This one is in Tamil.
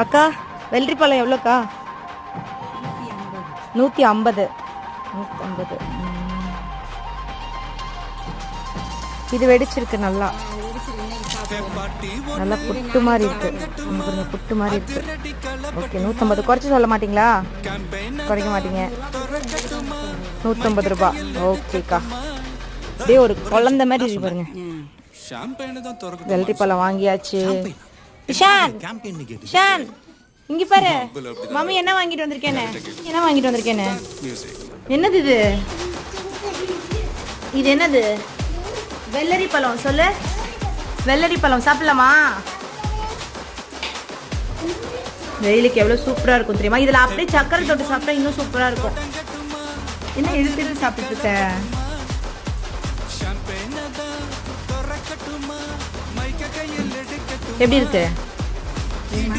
அக்கா வெள்ளரி பழம் எவ்வளோக்கா? 150. 150. இது வெடிச்சிருக்கு நல்லா. நல்லா புட்டு மாதிரி இருக்கு. கொஞ்சம் புட்டு மாதிரி இருக்கு. ஓகே 150. குறைச்சி சொல்ல மாட்டீங்களா? குறைக்க மாட்டீங்க. 150 ரூபா. ஓகேக்கா. அப்படியே ஒரு குழந்தை மாதிரி இருக்கு பாருங்க. வெள்ளரி பழம் வாங்கியாச்சு. இஷான் இஷான் இங்க பாரு, மம்மி என்ன வாங்கிட்டு வந்திருக்கேன்னு. என்ன வாங்கிட்டு வந்திருக்கேன்னு? என்னது இது? இது என்னது? வெள்ளரி பழம். சொல்லு. வெள்ளரி பழம் சாப்பிடலாமா? வெயிலுக்கு எவ்வளோ சூப்பராக இருக்கும் தெரியுமா? இதில் அப்படியே சக்கரை தொட்டு சாப்பிட்டா இன்னும் சூப்பராக இருக்கும். என்ன இழுத்து சாப்பிட்டு இருக்க? எப்படி இருக்கு?